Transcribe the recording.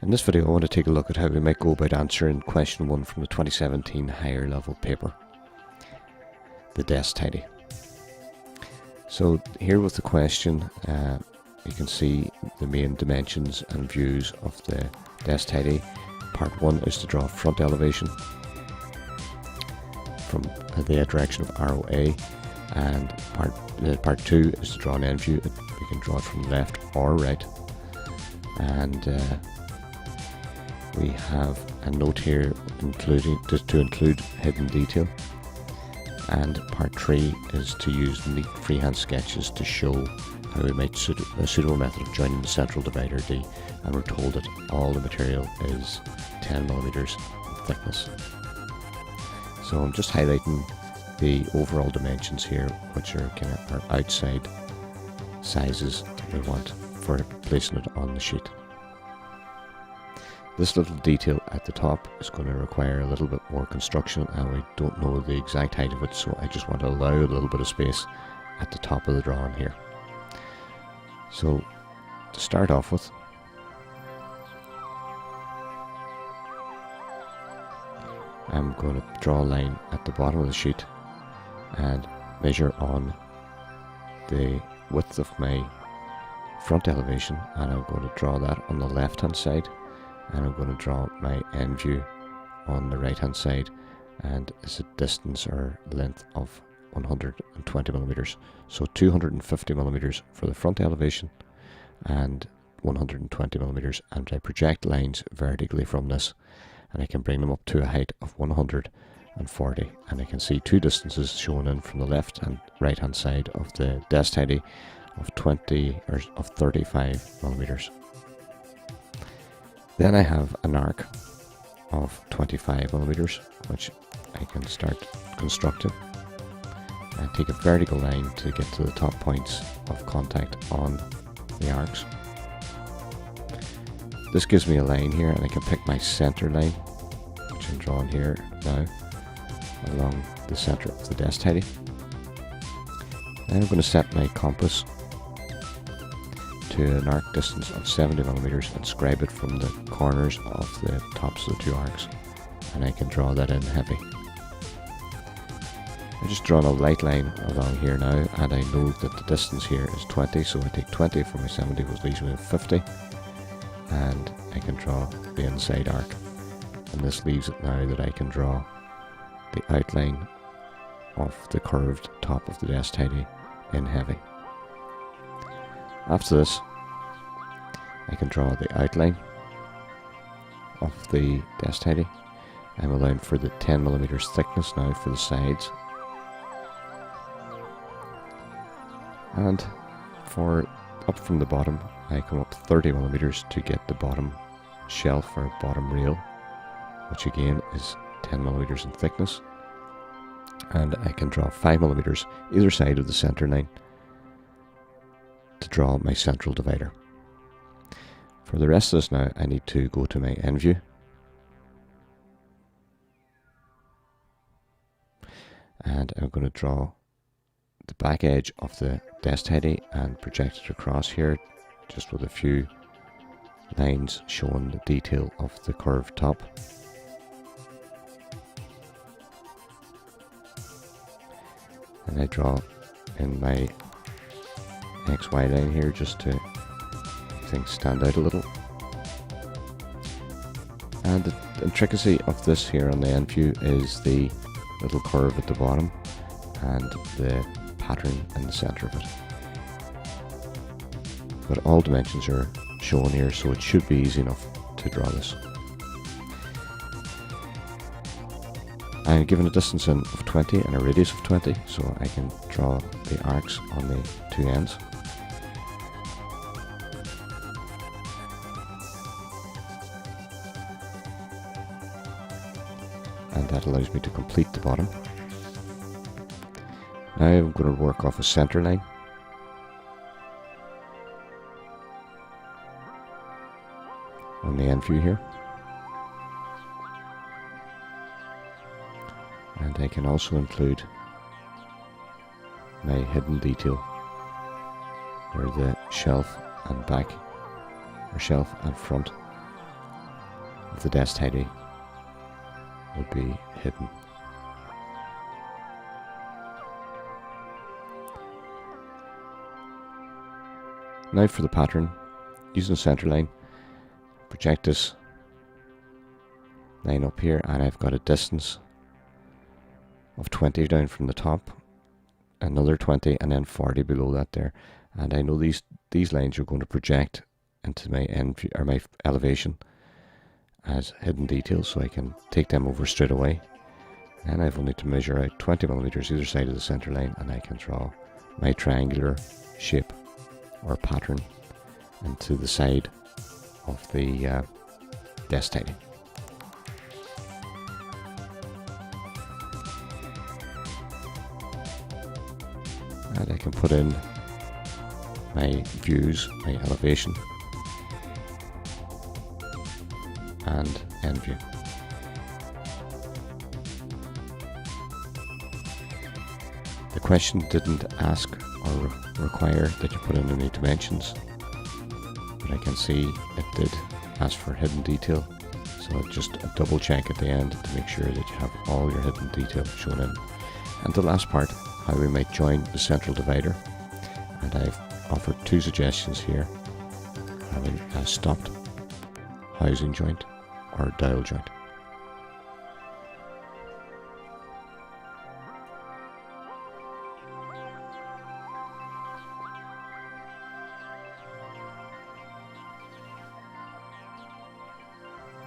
In this video I want to take a look at how we might go about answering question 1 from the 2017 higher level paper, the desk tidy. So here with the question, you can see the main dimensions and views of the desk tidy. Part 1 is to draw front elevation from the direction of arrow A, and part 2 is to draw an end view. We can draw it from left or right, and we have a note here to include hidden detail, and part 3 is to use neat freehand sketches to show how we might a suitable method of joining the central divider D, and we're told that all the material is 10mm in thickness. So I'm just highlighting the overall dimensions here, which are kind of our outside sizes that we want for placing it on the sheet. This little detail at the top is going to require a little bit more construction, and we don't know the exact height of it, so I just want to allow a little bit of space at the top of the drawing here. So to start off with, I'm going to draw a line at the bottom of the sheet and measure on the width of my front elevation, and I'm going to draw that on the left hand side, and I'm going to draw my end view on the right hand side, and it's a distance or length of 120mm. So 250mm for the front elevation and 120mm, and I project lines vertically from this, and I can bring them up to a height of 140, and I can see two distances shown in from the left and right hand side of the desk tidy of 35mm. Then I have an arc of 25mm, which I can start constructing, and take a vertical line to get to the top points of contact on the arcs. This gives me a line here, and I can pick my center line, which I'm drawing here now along the center of the desk tidy. Then I'm going to set my compass to an arc distance of 70mm and scribe it from the corners of the tops of the two arcs, and I can draw that in heavy. I'm just drawing a light line along here now, and I know that the distance here is 20, so I take 20 from my 70, which leaves me with 50, and I can draw the inside arc, and this leaves it now that I can draw the outline of the curved top of the desk tidy in heavy. After this, I can draw the outline of the desk tidy. I'm allowing for the 10mm thickness now for the sides, and for up from the bottom I come up 30mm to get the bottom shelf or bottom rail, which again is 10mm in thickness, and I can draw 5mm either side of the center line to draw my central divider. For the rest of this now, I need to go to my end view, and I'm going to draw the back edge of the desk tidy and project it across here, just with a few lines showing the detail of the curved top. And I draw in my XY line here just to make things stand out a little. And the intricacy of this here on the end view is the little curve at the bottom and the pattern in the center of it. But all dimensions are shown here, so it should be easy enough to draw this. I'm given a distance in of 20 and a radius of 20, so I can draw the arcs on the two ends. And that allows me to complete the bottom. Now I'm going to work off a center line. On the end view here. And I can also include my hidden detail, where the shelf and back, or shelf and front of the desk tidy would be hidden. Now for the pattern, using the center line, project this line up here, and I've got a distance of 20 down from the top, another 20, and then 40 below that there. And I know these lines are going to project into my end view, or my elevation, as hidden details, so I can take them over straight away. And I've only to measure out 20 millimeters either side of the center line, and I can draw my triangular shape or pattern into the side of the desk tidy. And I can put in my views, my elevation and end view. The question didn't ask or require that you put in any dimensions, but I can see it did ask for hidden detail, so just a double check at the end to make sure that you have all your hidden detail shown in. And the last part, how we might join the central divider, and I've offered two suggestions here, having a stopped housing joint or dial joint.